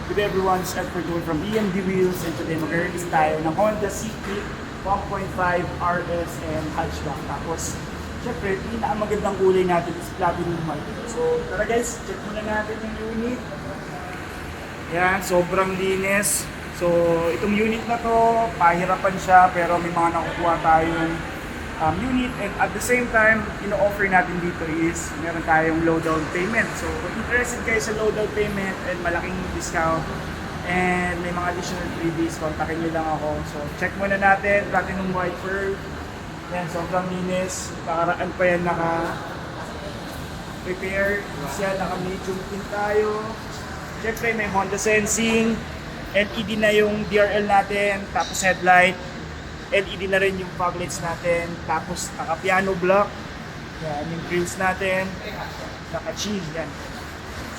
Good everyone, it's Edward Doon from EMD Wheels, and today mag-release tayo ng Honda City 1.5 RS and hatchback. Tapos, syempre, pinakamagandang kulay natin is platinum white. So, tara guys, check muna natin yung unit. Yan, sobrang linis. So, itong unit na to, pahirapan siya, pero may mga nakukuha tayong unit, and at the same time, ino-offer natin dito is meron tayong low down payment. So kung interested kayo sa low down payment and malaking discount and may mga additional freebies, kontakin nyo lang ako. So check muna natin, platinum white pearl. Yan, sobrang linis. Nakaraan pa yan naka-prepare. Siya, naka-medium pin tayo. Siyempre may Honda Sensing. LED na yung DRL natin, tapos headlight. LED na rin yung fog lights natin, tapos naka-piano block, yan, yung grills natin, naka-chill, yan.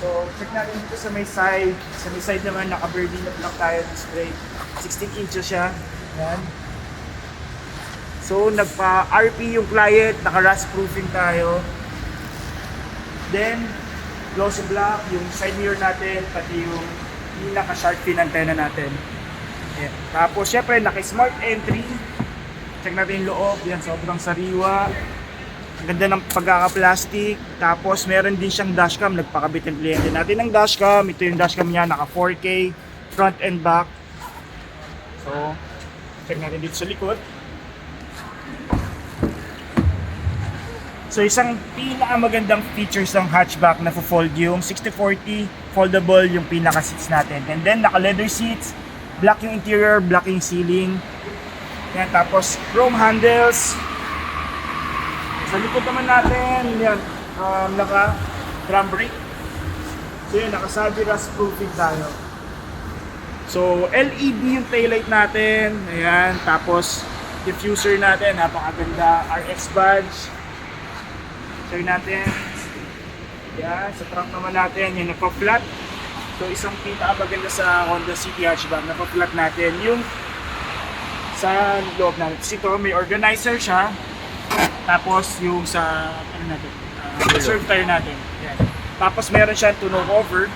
So, check natin dito sa may side naman, naka-birdie na block tayo ng spray, 16 inches siya, yan. So, nagpa-RP yung client, naka-rust proofing tayo. Then, glossy block, yung side mirror natin, pati yung naka-shark fin antenna natin. Yeah. Tapos syempre naka-smart entry. Check natin yung loob. Yan, sobrang sariwa. Ang ganda ng pagkaka-plastic. Tapos meron din siyang dashcam. Nagpakabit yung kliyente natin ng dashcam. Ito yung dashcam niya, naka 4K front and back. So check natin dito sa likod. So isang pinakamagandang features ng hatchback na fold yung 60/40 foldable yung pinaka-seats natin. And then naka-leather seats. Black yung interior, black yung ceiling. Yan, tapos chrome handles. Sa likod naman natin, yan, naka drum brake. So yun, naka-savvy rust proofing tayo. So LED yung taillight natin. Ayan, tapos diffuser natin, napakaganda. RX badge. Show natin. Yan, sa trunk naman natin, yung napa-flat. So isang pinakamaganda sa Honda City hatchback, napa-flat natin yung sa loob natin. Kasi ito may organizer siya. Tapos yung sa reserve tire natin. Yan. Tapos meron siya tunog over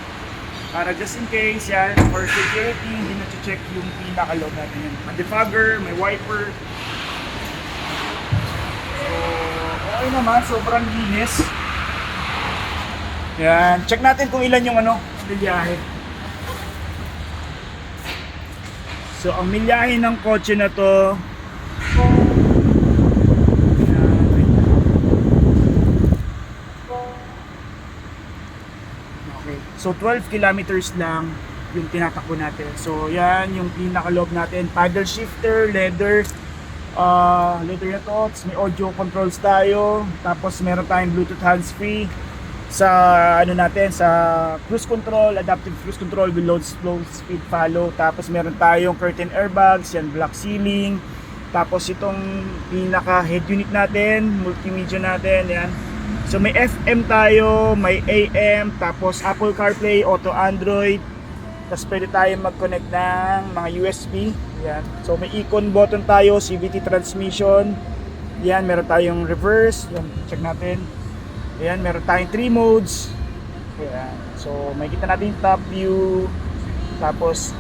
para just in case yan for security, hindi na check yung pinaka-loob natin. May defogger, may wiper. So okay naman, sobrang linis. Yan, check natin kung ilan yung milyahe. So, ang milyahe ng kotse na to, okay. So, 12 kilometers lang yung tinatakbo natin. So, yan yung pinaka-loob natin. Paddle shifter, leather na to. May audio controls tayo. Tapos, meron tayong Bluetooth hands-free. Sa natin, sa cruise control, adaptive cruise control with low slow speed follow. Tapos meron tayong curtain airbags, yan, black ceiling. Tapos itong pinaka head unit natin, multimedia natin, yan. So may FM tayo, may AM, tapos Apple CarPlay, Auto Android. Tapos pwede tayong mag-connect ng mga USB, yan. So may icon button tayo, CVT transmission. Yan, meron tayong reverse, yan, check natin. Ayan, meron tayong 3 modes. Ayan. So, makikita natin yung top view. Tapos,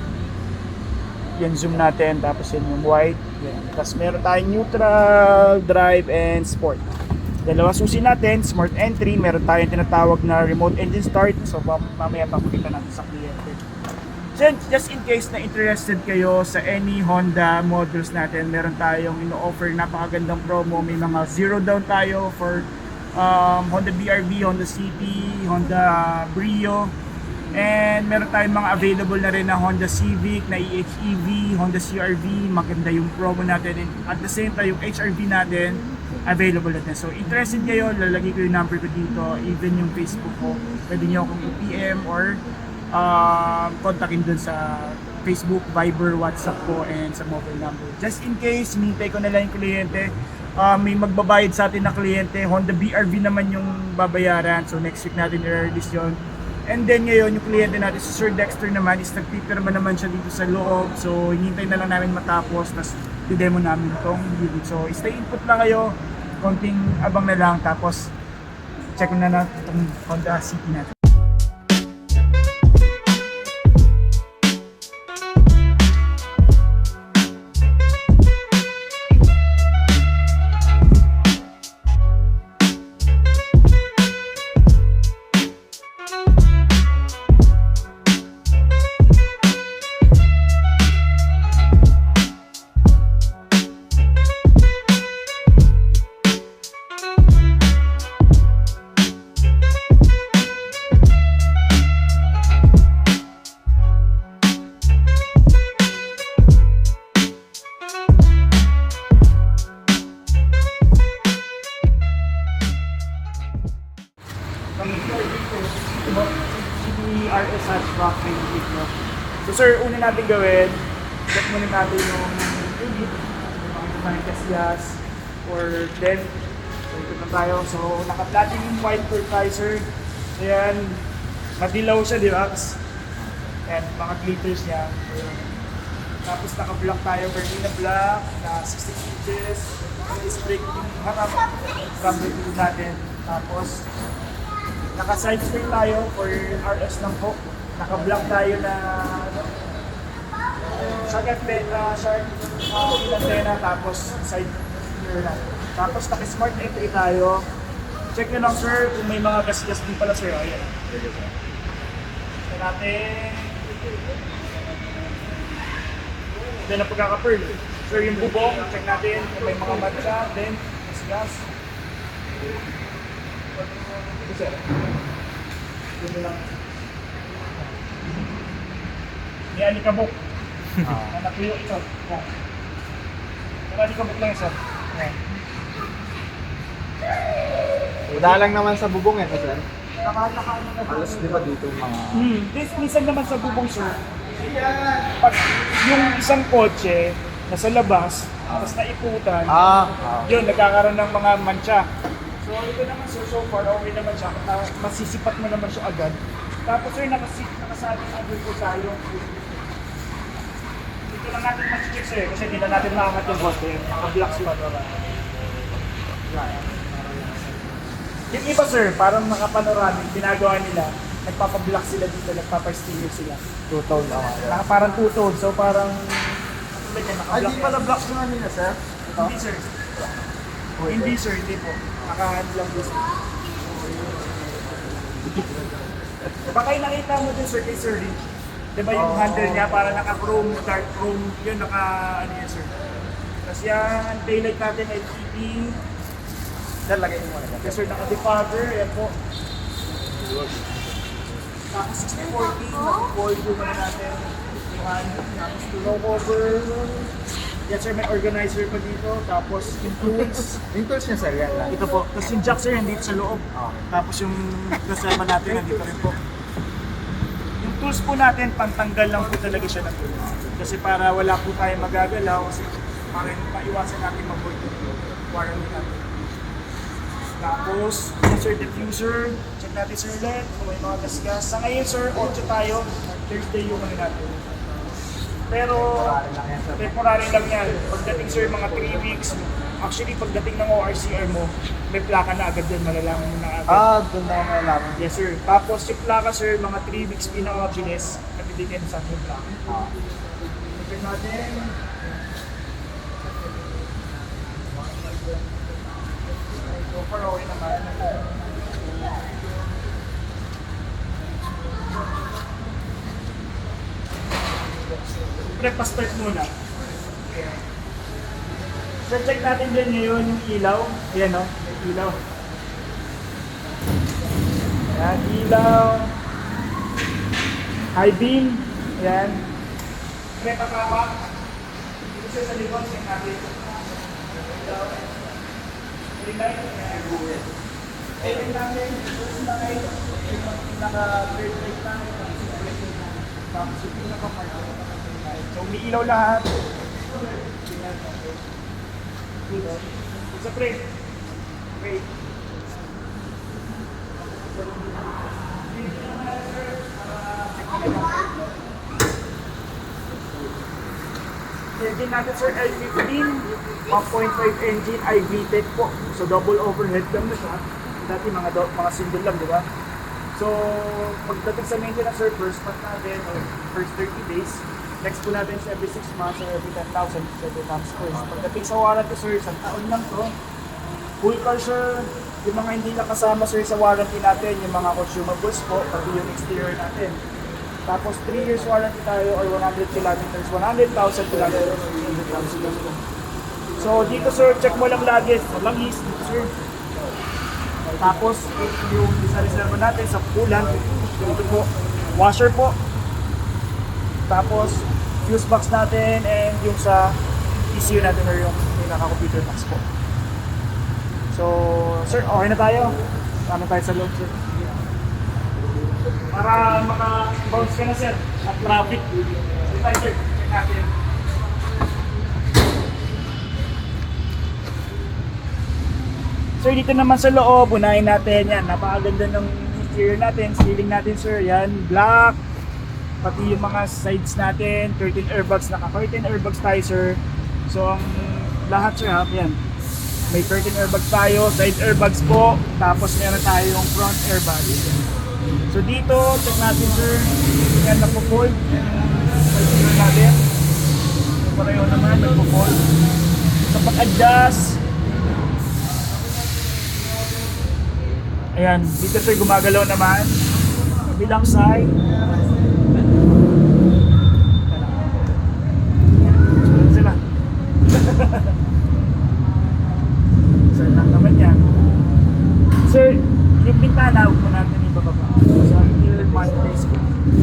yan, zoom natin. Tapos, yan yung wide. Ayan. Tapos, meron tayong neutral, drive, and sport. Dalawa susi natin, smart entry. Meron tayong tinatawag na remote engine start. So, mamaya pakikita natin sa kliyente. So, just in case na interested kayo sa any Honda models natin, meron tayong ino-offer napakagandang promo. May mga zero down tayo for Honda BRV, Honda City, Honda Brio, and meron tayong mga available na rin na Honda Civic, na EHEV, Honda CRV. Maganda yung promo natin, and at the same time yung HRV natin available natin. So interested kayo, lalagay ko yung number ko dito, even yung Facebook ko, pwede nyo akong i-PM or kontakin dun sa Facebook, Viber, WhatsApp ko, and sa mobile number. Just in case, hinintay ko na lang yung kliyente. May magbabayad sa atin na kliyente. Honda BRV naman yung babayaran. So next week natin i-release yun. And then ngayon, yung kliyente natin, si Sir Dexter naman, is nagpipirma naman siya dito sa loob. So hinintay na lang namin matapos, tapos i-demo namin itong unit. So stay input lang kayo. Konting abang na lang, tapos check na natin itong Honda City natin. No? So sir, una natin gawin, check muna natin yung unit, yung mga gas or then, so ito na tayo. So naka-plating yung wiper tayo sir. Ayan, madilaw siya, di ba? Ayan, mga glitters niya. Ayan. Tapos naka-block tayo, Berlina block na 16 inches. Is brake yung harap, front brake natin. Tapos, naka-side spring tayo for RS lang po. Naka-block tayo na shark antena, tapos side mirror natin. Tapos naka-smart entry tayo. Check nyo lang sir kung may mga gas-gas din pala sir. Ayan. Check natin. Ito na pagkaka-pearl. Sir, yung bubong, check natin kung may mga matcha, then gas. Ito sir. Ito lang. May alikabok. Na natuyo ito. Yan. May alikabok lang yun sir. Yan. Wala lang naman sa bubong eh, sir. Nakakakaano na Alas di ba dito yung mga... Minsan naman sa bubong sir, pag yung isang kotse nasa labas, tapos naiputan, yun, nagkakaroon ng mga mancha. So ito naman sir, so far okay naman siya, masisipat mo naman siya agad. Tapos sir, nakasabing agad po tayo. Dito lang natin mag-check sir, kasi hindi na natin maangat yung bote, naka-block siya. Yung iba sir, parang naka-panoramic, ginagawa nila, nagpapablock sila dito, nagpapa-steer sila. Two-tone lang. Parang two-tone, so parang... Ay, di pala blocks na nila, sir? Hindi sir. Hindi sir, hindi po. Nakahan lang po sir. Baka yung nakita mo din sir kay Sir Rich. Diba yung handle niya para naka-chrome, dark chrome, yun ano yan sir. Tapos yan, taillight natin ay TV. Sir, lagay mo muna. Yes sir, naka-defogger, yan po. Tapos 60-40, naka-fold yung natin. Tapos low cover. Yes sir, may organizer pa dito. Tapos yung tools. Yung tools niya, sir, yan lang. Ito po. Tapos yung jack sir, nandito sa loob. Tapos yung kasama natin, nandito rin po. Yung tools po natin, pantanggal lang po talaga siya ng tools. Kasi para wala po tayo magagalaw, kasi para maiwasan natin mag-void yung warranty natin. Tapos, yung sir, diffuser. Check natin sir ulit kung may mga gas-gas. Sa ngayon sir, 8 tayo. Thursday yung natin. Pero, temporary lang yan. Pagdating sir, mga 3 weeks. Actually, pagdating ng ORCR mo, may plaka na agad din, malalaman mo na agad. Doon na ako malalaman. Yes sir. Tapos yung plaka sir, mga 3 weeks pinaka-mabilis, nabibigyan sa ating plaka. Check natin. So far, okay naman. Pa-start muna. So check natin din ngayon yung ilaw. Ayan o, may ilaw. Ayan, ilaw. High beam. Ayan. Pre-pakapa. Dito siya sa likod, check natin. Ilaw. Ring light. Ayan. Ring natin. Naka-third light lang. Tapos yung pinaka-part. So, umiilaw lahat. Sa pre. Okay. Engine natin sir, L15, 1.5 engine, iVTEC po. So double overhead lang na siya. Dati mga single lang, di ba? So, pagdating sa maintenance sir, first month natin, or first 30 days, next po natin sa every 6 months or every 10,000, 7 times first. Pagdating sa warranty sir, isang taon lang to. Full car sir, yung mga hindi nakasama sir sa warranty natin, yung mga consumables po, pati yung exterior natin. Tapos 3 years warranty tayo or 100 kilometers, 100,000 kilometers. So dito sir, check mo lang lagi, langis dito sir. Tapos yung isa reserva natin sa coolant, dito po, washer po. Tapos fuse box natin and yung sa ECU natin or yung pinaka-computer box po. So sir, okay na tayo. Ano tayo sa loob sir? Para maka-bounce ka na sir at traffic. So tayo sir, check natin. Sir, dito naman sa loob, unahin natin yan. Napakaganda ng interior natin, ceiling natin sir. Yan, black. Pati yung mga sides natin, 13 airbags, naka-13 airbags tayo sir. So ang lahat sir, yan. May 13 airbags tayo, side airbags po, tapos meron tayong front airbag. So dito, check natin sir, yan nagpo-fold. Yan natin. Pareho naman, nagpo-fold. So pag-adjust, ayan, dito sir gumagalaw naman. Bilang side. Sila. Sir lang naman yan. Sir, yung bintana, huwag mo natin ibababa. So, here, Monday,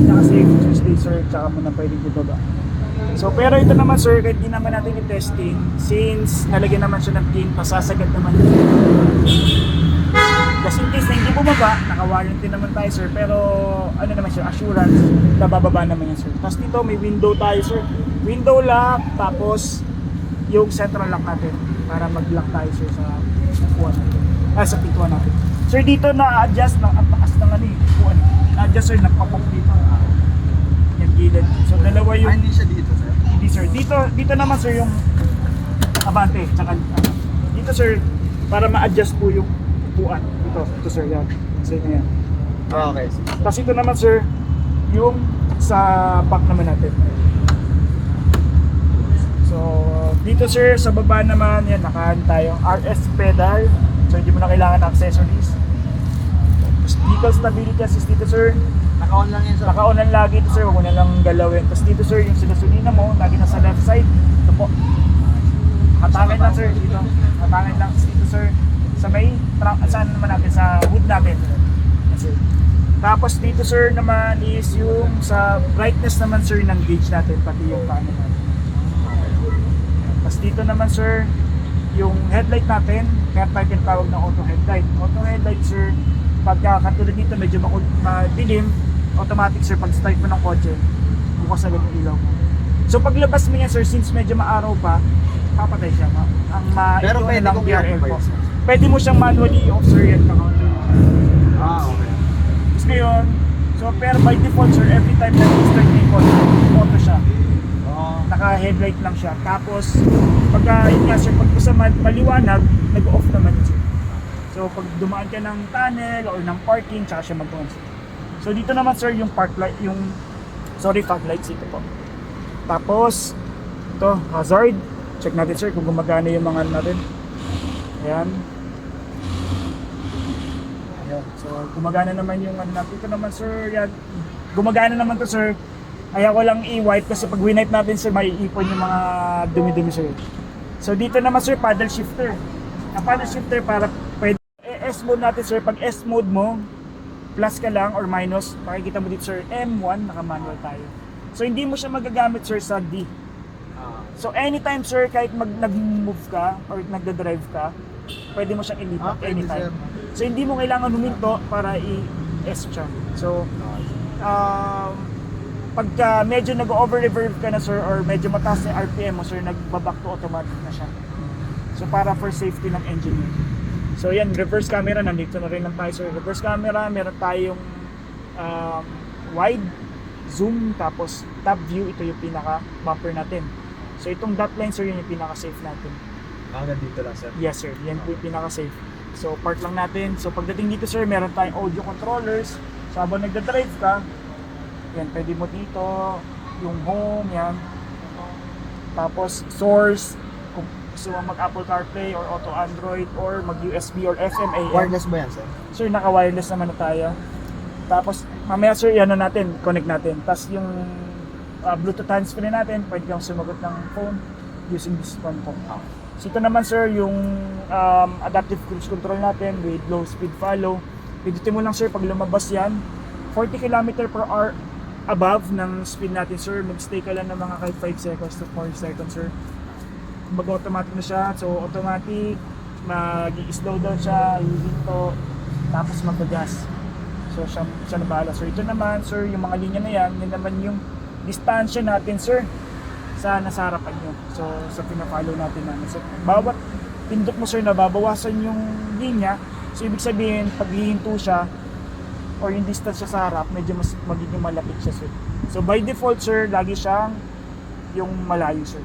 naka-safe Tuesday, sir, tsaka mo na pwedeng ibaba. So, pero ito naman, sir, kahit di naman natin i-testing, since nalagyan naman siya ng pin, pasasagad naman yun. Just in case na hindi bumaba, naka-warranty naman tayo, sir, pero ano naman siya, assurance, nabababa naman yan, sir. Tapos dito, may window tayo, sir. Window lock, tapos yung central lock natin para mag-lock tayo, sir, sa pintuan natin. Sa pintuan natin. Sir, dito na-adjust ng ang taas ng ano eh, pintuan. Na-adjust, sir, nagpapok dito. Yung gilid. So, dalawa yung... Hindi siya dito, sir. Hindi, sir. Dito naman, sir, yung abante. Tsaka, dito, sir, para ma-adjust po yung upuan. Ito, sir, yan. Sa inyo yan. Okay. Tapos ito naman, sir, yung sa back naman natin. So, dito sir, sa baba naman, yan, nakahan tayong RS pedal. So, hindi mo na kailangan ng accessories. Vehicle stability assist dito sir. Naka-on lang yan, sir. Naka-on lang lagi ito sir, huwag mo na lang galawin. Tapos dito sir, yung sinusunina mo, lagi na sa left side. Ito po. Hatangin lang sir, dito. Hatangin lang dito sir. Sa may, saan naman natin, sa hood natin. Yes, sir. Tapos dito sir naman is yung sa brightness naman sir ng gauge natin, pati yung camera natin. Tapos dito naman sir, yung headlight natin, kaya tayo tinatawag na auto headlight. Auto headlight sir, pagka katulad dito medyo madilim, automatic sir, pag start mo ng kotse, bukas agad yung ilaw mo. So paglabas mo yan sir, since medyo maaraw pa, papatay siya. Pero pwede kong DRL po. i-off, sir. Pwede mo siyang manually i-off sir yan, ka-counter. Okay. Tapos ngayon, so pero by default sir, every time na i-start na yung kotse, auto siya. Naka-headlight lang siya. Tapos, pagka yun nga sir, pag sa maliwanag, nag-off naman yun sir. So, pag dumaan ka ng tunnel or ng parking, tsaka siya mag-on sir. So, dito naman sir, yung park light, fog lights ito po. Tapos, ito, hazard. Check natin sir kung gumagana yung mga natin. Ayan. Ayan. So, gumagana naman yung ano natin. Ito naman sir, yan. Gumagana naman to sir. Ayaw ko lang i-wipe kasi pag wipe natin sir, maiipon yung mga dumi-dumi sir. So dito naman sir, paddle shifter. Ang paddle shifter para pwede S mode natin sir. Pag S mode mo, plus ka lang or minus, makikita mo dito sir, M1, naka-manual tayo. So hindi mo siya magagamit sir sa D. So anytime sir, kahit nag-move ka or nagda-drive ka, pwede mo siyang ilipat anytime. So hindi mo kailangan huminto para i-S siya. So pagka medyo nag-over-reverb ka na sir or medyo mataas na RPM mo sir, nagbaback to automatic na siya. So para for safety ng engine. So yan, reverse camera, nandito na rin lang tayo sir. Reverse camera, meron tayong wide, zoom, tapos top view, ito yung pinaka bumper natin. So itong dot line sir, yun yung pinaka safe natin. Nandito lang, sir. Yes sir, yan po yung pinaka safe. So park lang natin. So pagdating dito sir, meron tayong audio controllers. So habang nagda-drive ka, yan, pwede mo dito, yung home, yan. Tapos, source, kung gusto mo mag-Apple CarPlay or Auto Android or mag-USB or FM, AM. Wireless ba yan, sir? Sir, naka-wireless naman na tayo. Tapos, mamaya sir, yan na natin, connect natin. Tapos yung Bluetooth handsfree natin, pwede kang sumagot ng phone using this phone po. So ito naman sir, yung adaptive cruise control natin with low speed follow. Pidutin mo lang sir, pag lumabas yan, 40 km/h above ng speed natin sir, mag-stay ka lang ng mga kahit 5 seconds to 4 seconds sir. Mag-automatic na siya, so automatic, mag-slow down siya, hihinto, tapos mag-gas. So siya na bahala. So ito naman sir, yung mga linya na yan naman yung distansya natin sir sa nasa harapan nyo. So sa pina-follow natin namin. So bawat pindot mo sir, nababawasan yung linya. So ibig sabihin, pag hihinto siya or yung distance siya sa harap, medyo mas magiging malapit siya sir. So by default sir, lagi siyang yung malayo sir.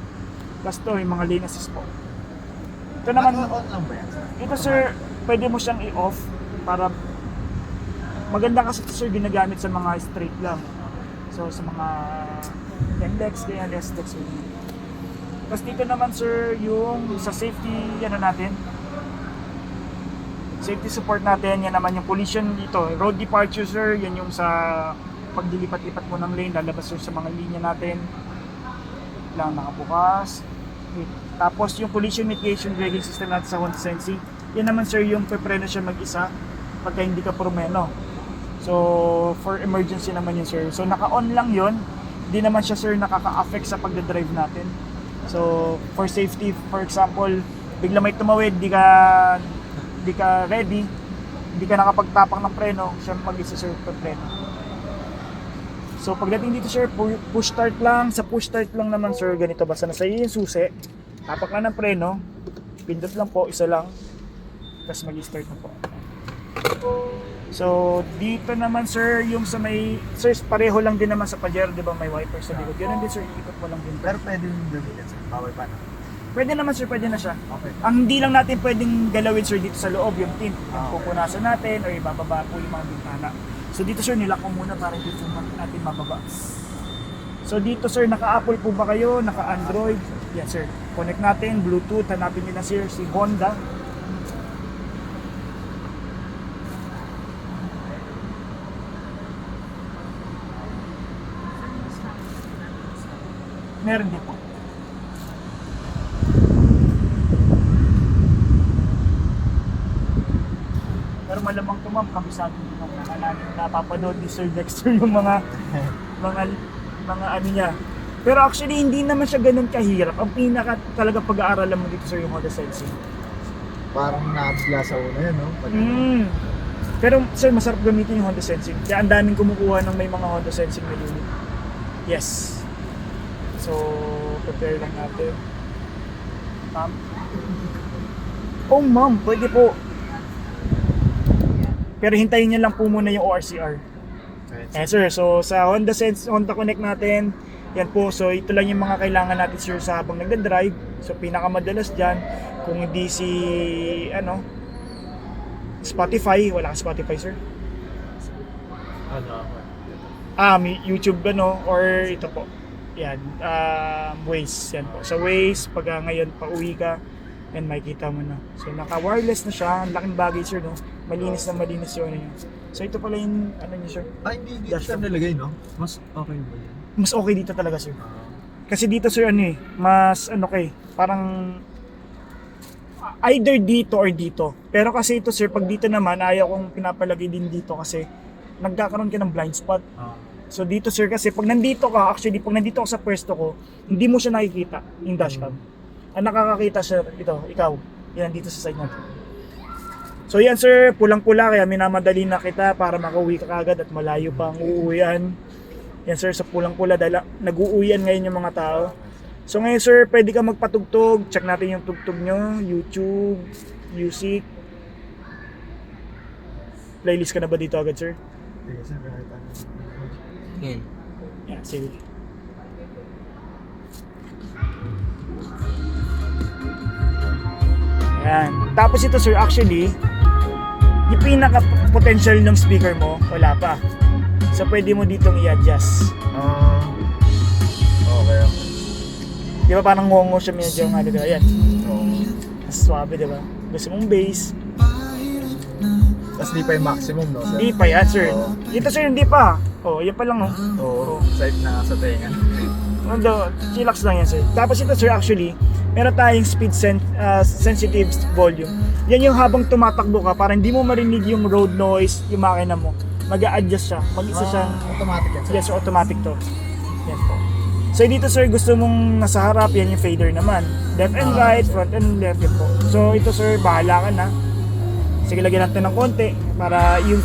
Plus to, yung mga lane assist po. Ito naman, On lang ba yan, sir? ito sir, pwede mo siyang i-off para maganda kasi ito sir ginagamit sa mga straight lang. So sa mga NLEX, kaya SLEX sir. Tapos dito naman sir, yung sa safety ano natin, safety support natin, yan naman yung collision dito. Road departure sir, yan yung sa pagdilipat-lipat mo ng lane, lalabas sir sa mga linya natin. Lang nakabukas. Tapos yung collision mitigation braking system natin sa Honda Sensei, yan naman sir yung pepreno siya mag-isa pagka hindi ka promeno. So for emergency naman yun sir. So naka-on lang yun, hindi naman siya sir nakaka-affect sa pagdadrive natin. So for safety, for example, bigla may tumawid, di ka ready, hindi ka nakapagtapak ng preno, siya mag-isa sir pepreno. So pagdating dito sir, push start lang. Sa push start lang naman sir, ganito, basta nasa iyo yung susi, tapak lang ng preno, pindot lang po, isa lang, tapos mag-start na po. So dito naman sir, yung sa may, sir pareho lang din naman sa Pajero, di ba may wiper sa likod, ganun din sir, ikot mo lang din. Pero pwede yung gamitin, sir. Power pa na. Pwede naman sir, pwede na siya. Okay. Ang hindi lang natin pwedeng galawin sir dito sa loob, yung tint, yung pupunasan natin, o ibababa po yung mga bintana. So dito sir, nilak ko muna para dito natin mababa. So dito sir, naka-Apple po ba kayo? Naka-Android? Yes sir. Connect natin, Bluetooth, hanapin nila sir si Honda. Meron din po. Pero malamang to ma'am, kabisado din ma'am, napapanood ni Sir Dexter yung mga ano niya. Pero actually hindi naman siya ganun kahirap. Ang pinaka talaga pag-aaralan mo dito sir yung Honda Sensei. Parang naabla sa una yan, no? Pero sir, masarap gamitin yung Honda Sensei. Kaya ang daming kumukuha ng may mga Honda Sensei na unit. Yes. So, prepare lang natin. Ma'am? Oh ma'am, pwede po. Pero hintayin niyo lang po muna yung ORCR. Eh sir, so sa Honda Connect natin, yan po, so ito lang yung mga kailangan natin sir sa habang nagda-drive. So pinakamadalas dyan, kung hindi si Spotify, wala kang Spotify sir? May YouTube or ito po. Yan, Waze, yan po. Sa Waze, pag ngayon pauwi ka, yan makikita mo na. So naka-wireless na siya, ang laking bagay sir, no? Malinis na malinis yung ano yun. So ito pala yung niya sir. Hindi dito siya nilagay, no? Mas okay ba yan? Mas okay dito talaga sir. Kasi dito sir mas parang either dito or dito. Pero kasi ito sir, pag dito naman, ayaw kong pinapalagay din dito kasi nagkakaroon ka ng blind spot. So dito sir, kasi pag nandito ka sa pwesto ko, hindi mo siya nakikita yung dashcam. Ang nakakakita siya, ikaw, yan dito sa side natin. So yan sir, pulang-pula, kaya minamadali na kita para makauwi ka kagad at malayo pa ang uuwian. Yan sir, sa pulang-pula dahil nag-uuwian ngayon yung mga tao. So ngayon sir, pwede ka magpatugtog, check natin yung tugtog nyo, YouTube, music. Playlist ka na ba dito agad sir? Sige, sir. Okay. Yeah, sige. Ayan. Tapos ito sir, actually, yung pinaka-potential ng speaker mo, wala pa. So pwede mo ditong i-adjust. Okay. Di ba parang ngongo siya medyo diba? Ayan. Mas suabe, di ba? Gusto mong bass. Tapos di pa yung maximum, no? Sir? Hindi pa yan sir. Dito sir, hindi pa. Yan pa lang Oo. Side na sa tenga. Chillax lang yan sir. Tapos ito sir, actually, meron tayong speed sensitive volume. Yan yung habang tumatakbo ka, para hindi mo marinig yung road noise, yung makina mo. Mag-a-adjust siya. Mag-isa siyang automatic yan, sir. Yes, so automatic to. Yan po. So dito sir, gusto mong nasa harap, yan yung fader naman. Left and right, front and left, yan po. So ito sir, bahala ka na. Sige, lagyan natin ng konti para yung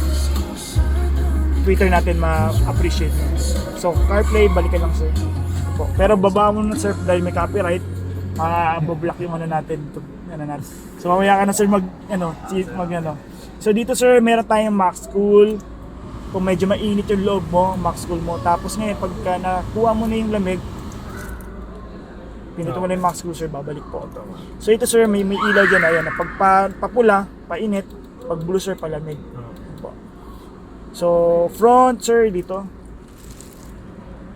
Twitter natin ma-appreciate. So, CarPlay, balikan lang sir. Po. Pero baba mo na sir dahil may copyright, mabablock yung ano natin. So, mamaya ka na sir mag. So, dito sir, meron tayong Max Cool. Kung medyo mainit yung loob mo, Max Cool mo. Tapos ngayon, pagka nakuha mo na yung lamig, pinito mo na yung Max Cool sir, babalik po. So, ito sir, may ilaw dyan. Ayan, pag papula, painit, pag blue sir, palamig. Po. So, front sir, dito.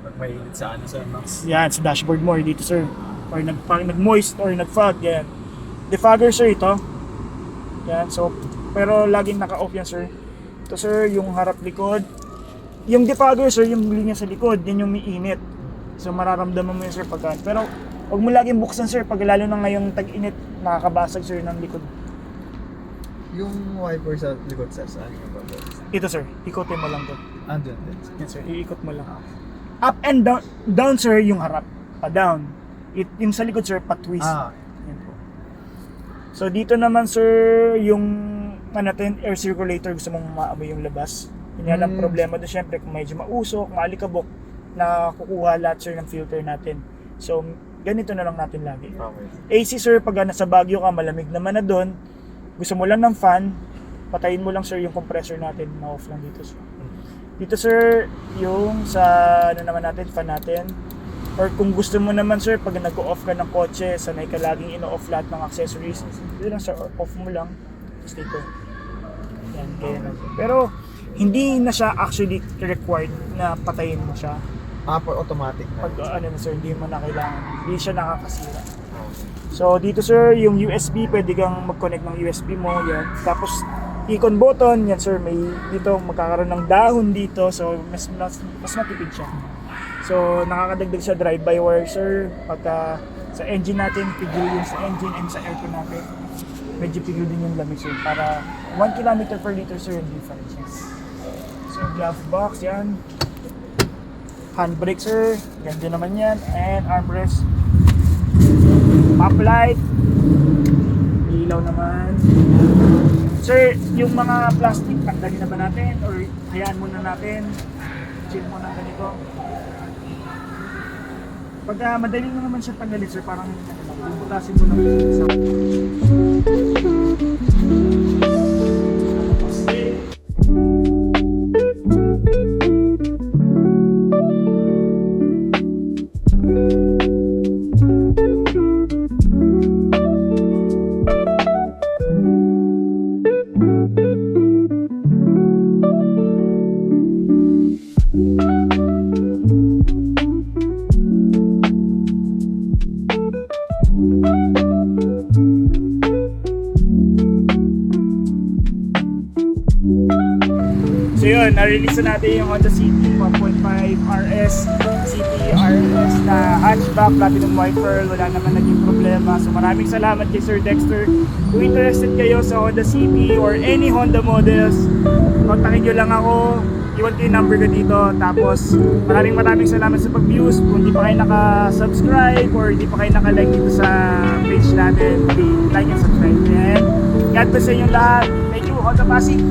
Pag may init sa Max. Yan, sa dashboard mo, dito sir. Or nag-moist or nag-fog, yan. Defogger sir ito. Yan, so, pero laging naka-off yan sir. Ito sir, yung harap likod. Yung defogger sir, yung linya sa likod, yan yung may init. So, mararamdaman mo yun sir pagka. Pero, huwag mo laging buksan sir, pag lalo na ngayong tag-init, nakakabasag sir ng likod. Yung wiper sa likod sir, saan yung wiper? Ito sir, ikotin mo lang to. Andun din. Yan sir, iikot mo lang. Up and down, down sir, yung harap. Pa-down. Yung sa likod sir, pa-twist. Yan po. So dito naman sir, yung natin, air circulator, gusto mong maamoy yung labas. Yun lang problema doon syempre, kung medyo mausok, maalikabok, na kukuha lahat sir ng filter natin. So ganito na lang natin lagi. Okay. AC sir, pag nasa Baguio ka, malamig naman na doon, gusto mo lang ng fan, patayin mo lang sir yung compressor natin, na-off lang dito sir. Dito sir, yung sa ano naman natin, fan natin. Or kung gusto mo naman sir, pag nag-off ka ng kotse, sanay ka laging ino-off lahat ng accessories, dito lang sir, off mo lang. Tapos dito. Yan, kaya na. Pero hindi na siya actually required na patayin mo siya. For automatic na. Pag ano na sir, hindi mo na kailangan. Hindi siya nakakasira. So dito sir, yung USB, pwede kang mag-connect ng USB mo, yan. Tapos icon button, yan sir, may dito magkakaroon ng dahon dito, so mas matipid siya. So nakakadagdag siya drive-by-wire sir, pagka sa engine natin, pigil yun sa engine and sa aircon natin. Medyo pigil din yung lamig sir, para 1 km per liter sir yung difference. So glove box, yan. Handbrake sir, ganda naman yan, and armrest. Map light, ilaw naman. Sir, yung mga plastic, tanggalin na ba natin? Or hayaan muna natin? Chill muna ganito. Pagka madali na naman siya tanggalin sir, parang bubutasin mo na sa... So yun, na-release na natin yung Honda City 1.5 RS City RS na hatchback, platinum white pearl, wala naman naging problema. So maraming salamat kay Sir Dexter. Kung interested kayo sa Honda City or any Honda models, kontakin nyo lang ako, iwan ko yung number ko dito. Tapos maraming salamat sa pag-views. Kung di pa kayo naka-subscribe or di pa kayo naka-like dito sa page natin, like and subscribe. And God bless sa inyo lahat. Thank you, Honda Pasig.